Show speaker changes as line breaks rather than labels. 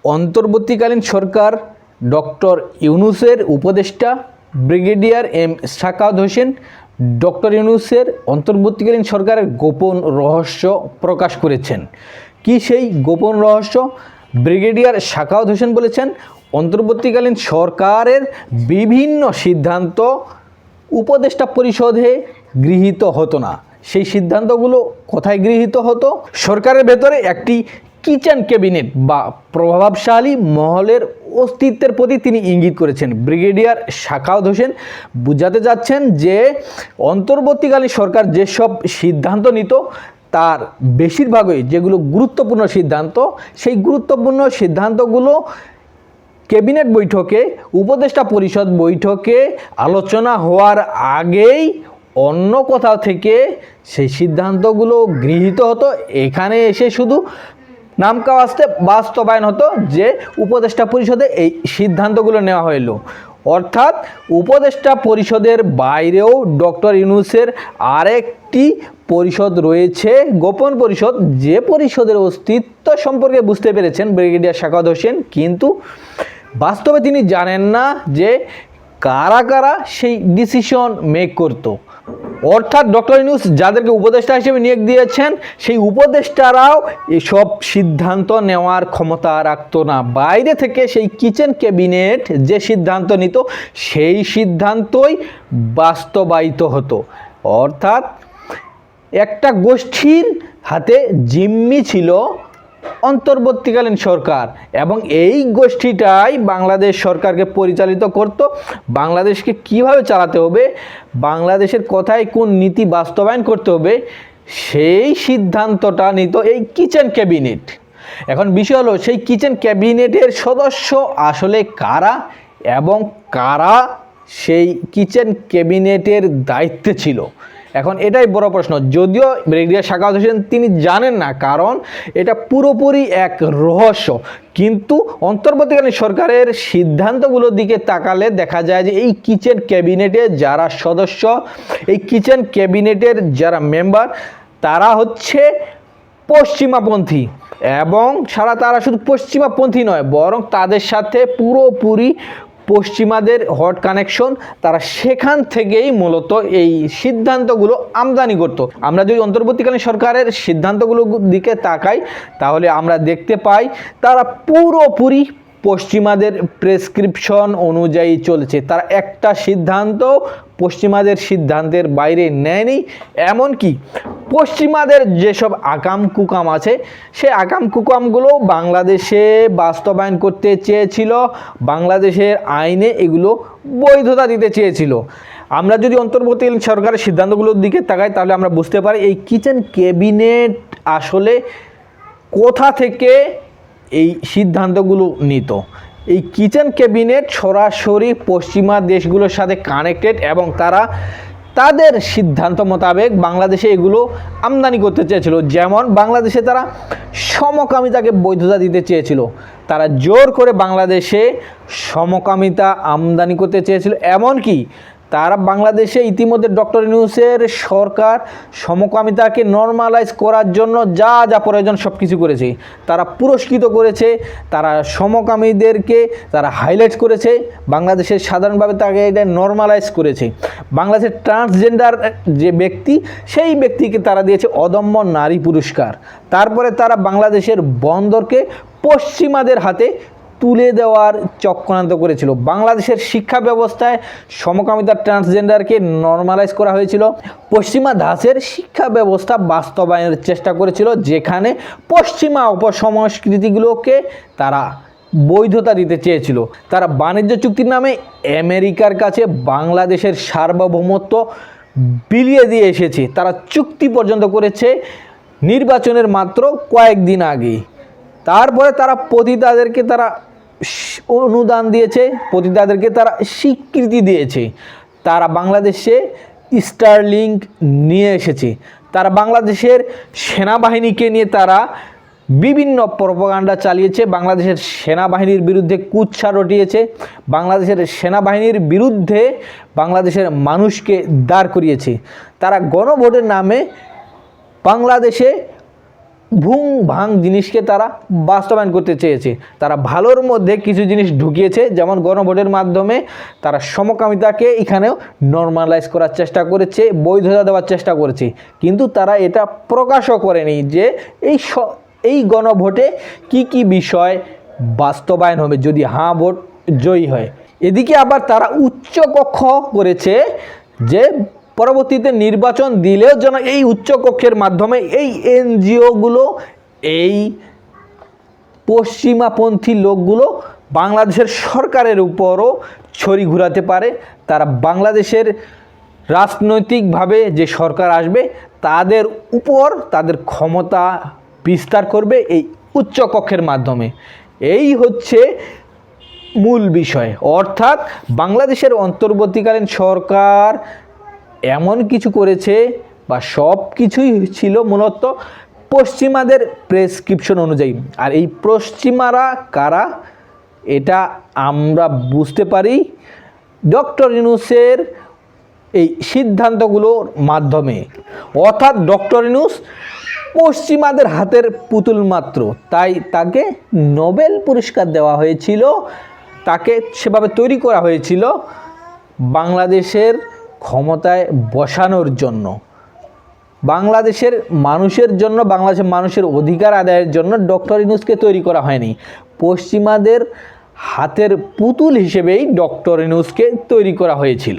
অন্তর্বর্তীকালীন সরকার ডক্টর ইউনূসের উপদেষ্টা brigadier M Sakhawat Hossain doctor ইউনূসের অন্তর্বর্তীকালীন সরকারের গোপন রহস্য প্রকাশ করেছেন। কি সেই গোপন রহস্য? ব্রিগেডিয়ার সাখাওয়াত হোসেন বলেছেন, অন্তর্বর্তীকালীন সরকারের বিভিন্ন সিদ্ধান্ত উপদেষ্টা পরিষদে গৃহীত হতো না। সেই সিদ্ধান্তগুলো কোথায় গৃহীত হতো? সরকারের ভেতরে একটি কিচেন ক্যাবিনেট বা প্রভাবশালী মহলের অস্তিত্বের প্রতি তিনি ইঙ্গিত করেছেন। ব্রিগেডিয়ার সাখাওয়াত হোসেন বুঝাতে যাচ্ছেন যে অন্তর্বর্তীকালীন সরকার যেসব সিদ্ধান্ত নিত তার বেশিরভাগই যেগুলো গুরুত্বপূর্ণ সিদ্ধান্ত, সেই গুরুত্বপূর্ণ সিদ্ধান্তগুলো ক্যাবিনেট বৈঠকে, উপদেষ্টা পরিষদ বৈঠকে আলোচনা হওয়ার আগেই অন্য কোথাও থেকে সেই সিদ্ধান্তগুলো গৃহীত হতো। এখানে এসে শুধু নামকাওয়াস্তে বাস্তবায়ন হতো যে উপদেষ্টা পরিষদে এই সিদ্ধান্তগুলো নেওয়া হইল। অর্থাৎ উপদেষ্টা পরিষদের বাইরেও ডক্টর ইউনূসের আরেকটি পরিষদ রয়েছে, গোপন পরিষদ, যে পরিষদের অস্তিত্ব সম্পর্কে বুঝতে পেরেছেন ব্রিগেডিয়ার সাখাওয়াত হোসেন, কিন্তু বাস্তবে তিনি জানেন না যে কারা কারা সেই ডিসিশন মেক করতো। অর্থাৎ ডক্টর ইউনূস যাদেরকে উপদেষ্টা হিসেবে নিয়োগ দিয়েছেন সেই উপদেষ্টারাও এসব সিদ্ধান্ত নেওয়ার ক্ষমতা রাখতো না। বাইরে থেকে সেই কিচেন ক্যাবিনেট যে সিদ্ধান্ত নিত সেই সিদ্ধান্তই বাস্তবায়িত হতো। অর্থাৎ একটা গোষ্ঠীর হাতে জিম্মি ছিল অন্তর্বর্তীকালীন সরকার এবং এই গোষ্ঠীটাই বাংলাদেশ সরকারকে পরিচালিত করত। বাংলাদেশকে কিভাবে চালাতে হবে, বাংলাদেশের কোথায় কোন নীতি বাস্তবায়ন করতে হবে, সেই সিদ্ধান্তটা নিত এই কিচেন ক্যাবিনেট। এখন বিষয় হলো সেই কিচেন ক্যাবিনেটের সদস্য আসলে কারা এবং কারা সেই কিচেন ক্যাবিনেটের দায়িত্বে ছিল। এখন এটাই বড় প্রশ্ন। যদিও ব্রিগেডিয়ার সাখাওয়াত হোসেন তিনি জানেন না, কারণ এটা পুরোপুরি এক রহস্য, কিন্তু অন্তর্বর্তীকালীন সরকারের সিদ্ধান্তগুলোর দিকে তাকালে দেখা যায় যে এই কিচেন ক্যাবিনেটের যারা সদস্য, এই কিচেন ক্যাবিনেটের যারা মেম্বার, তারা হচ্ছে পশ্চিমাপন্থী এবং তারা শুধু পশ্চিমাপন্থী নয়, বরং তাদের সাথে পুরোপুরি পশ্চিমাদের হট কানেকশন। তারা সেখান থেকেই মূলত এই সিদ্ধান্তগুলো আমদানি করত। আমরা যদি অন্তর্বর্তীকালীন সরকারের সিদ্ধান্তগুলোর দিকে তাকাই তাহলে আমরা দেখতে পাই তারা পুরোপুরি পশ্চিমাদের প্রেসক্রিপশন অনুযায়ী চলেছে। তারা একটা সিদ্ধান্ত পশ্চিমাদের সিদ্ধান্তের বাইরে নেয়নি। এমনকি পশ্চিমাদের যেসব আকাম কুকাম আছে সেই আকাম কুকামগুলো বাংলাদেশে বাস্তবায়ন করতে চেয়েছিল, বাংলাদেশের আইনে এগুলো বৈধতা দিতে চেয়েছিল। আমরা যদি অন্তর্বর্তীকালীন সরকারের সিদ্ধান্তগুলোর দিকে তাকাই তাহলে আমরা বুঝতে পারি এই কিচেন ক্যাবিনেট আসলে কোথা থেকে এই সিদ্ধান্তগুলো নিত। এই কিচেন ক্যাবিনেট সরাসরি পশ্চিমা দেশগুলোর সাথে কানেক্টেড এবং তারা তাদের সিদ্ধান্ত মোতাবেক বাংলাদেশে এগুলো আমদানি করতে চেয়েছিল। যেমন বাংলাদেশে তারা সমকামিতাকে বৈধতা দিতে চেয়েছিল, তারা জোর করে বাংলাদেশে সমকামিতা আমদানি করতে চেয়েছিল। এমনকি তারা বাংলাদেশে ইতিমধ্যে ডক্টর ইউনূসের সরকার সমকামিতাকে নর্মালাইজ করার জন্য যা যা প্রয়োজন সব কিছু করেছে। তারা পুরস্কৃত করেছে, তারা সমকামীদেরকে তারা হাইলাইট করেছে, বাংলাদেশের সাধারণভাবে তাকে এটা নর্মালাইজ করেছে। বাংলাদেশের ট্রান্সজেন্ডার যে ব্যক্তি সেই ব্যক্তিকে তারা দিয়েছে অদম্য নারী পুরস্কার। তারপরে তারা বাংলাদেশের বন্দরকে পশ্চিমাদের হাতে তুলে দেওয়ার চক্রান্ত করেছিল। বাংলাদেশের শিক্ষা ব্যবস্থায় সমকামিতা ট্রান্সজেন্ডারকে নর্মালাইজ করা হয়েছিল। পশ্চিমা ধাঁচের শিক্ষা ব্যবস্থা বাস্তবায়নের চেষ্টা করেছিল, যেখানে পশ্চিমা অপসংস্কৃতিগুলোকে তারা বৈধতা দিতে চেয়েছিল। তারা বাণিজ্য চুক্তির নামে আমেরিকার কাছে বাংলাদেশের সার্বভৌমত্ব বিলিয়ে দিয়ে এসেছে। তারা চুক্তি পর্যন্ত করেছে নির্বাচনের মাত্র কয়েকদিন আগে। তারপরে তারা পতিতাদেরকে তারা অনুদান দিয়েছে, পতিতাদেরকে তারা স্বীকৃতি দিয়েছে। তারা বাংলাদেশে স্টারলিংক নিয়ে এসেছে। তারা বাংলাদেশের সেনাবাহিনীকে নিয়ে তারা বিভিন্ন প্রপাগান্ডা চালিয়েছে, বাংলাদেশের সেনাবাহিনীর বিরুদ্ধে কুৎসা রটিয়েছে, বাংলাদেশের সেনাবাহিনীর বিরুদ্ধে বাংলাদেশের মানুষকে দাঁড় করিয়েছে। তারা গণভোটের নামে বাংলাদেশে ভুং ভাং জিনিসকে তারা বাস্তবায়ন করতে চেয়েছে। তারা ভালোর মধ্যে কিছু জিনিস ঢুকিয়েছে, যেমন গণভোটের মাধ্যমে তারা সমকামিতাকে এখানেও নর্মালাইজ করার চেষ্টা করেছে, বৈধতা দেওয়ার চেষ্টা করেছে। কিন্তু তারা এটা প্রকাশও করেনি যে এই গণভোটে কি কি বিষয় বাস্তবায়ন হবে যদি হাঁ ভোট জয়ী হয়। এদিকে আবার তারা উচ্চ কক্ষ করেছে যে পরবর্তীতে নির্বাচন দিলেও যেন এই উচ্চকক্ষের মাধ্যমে এই এনজিওগুলো, এই পশ্চিমাপন্থী লোকগুলো বাংলাদেশের সরকারের উপরও ছড়ি ঘুরাতে পারে। তারা বাংলাদেশের রাজনৈতিকভাবে যে সরকার আসবে তাদের উপর তাদের ক্ষমতা বিস্তার করবে এই উচ্চকক্ষের মাধ্যমে। এই হচ্ছে মূল বিষয়। অর্থাৎ বাংলাদেশের অন্তর্বর্তীকালীন সরকার এমন কিছু করেছে বা সব কিছুই ছিল মূলত পশ্চিমাদের প্রেসক্রিপশন অনুযায়ী। আর এই পশ্চিমারা কারা এটা আমরা বুঝতে পারি ডক্টর ইউনূসের এই সিদ্ধান্তগুলোর মাধ্যমে। অর্থাৎ ডক্টর ইউনূস পশ্চিমাদের হাতের পুতুল মাত্র, তাই তাকে নোবেল পুরস্কার দেওয়া হয়েছিল, তাকে সেভাবে তৈরি করা হয়েছিল বাংলাদেশের ক্ষমতায় বসানোর জন্য, বাংলাদেশের মানুষের জন্য, বাংলাদেশের মানুষের অধিকার আদায়ের জন্য ডক্টর ইউনূসকে তৈরি করা হয়নি। পশ্চিমাদের হাতের পুতুল হিসেবেই ডক্টর ইউনূসকে তৈরি করা হয়েছিল।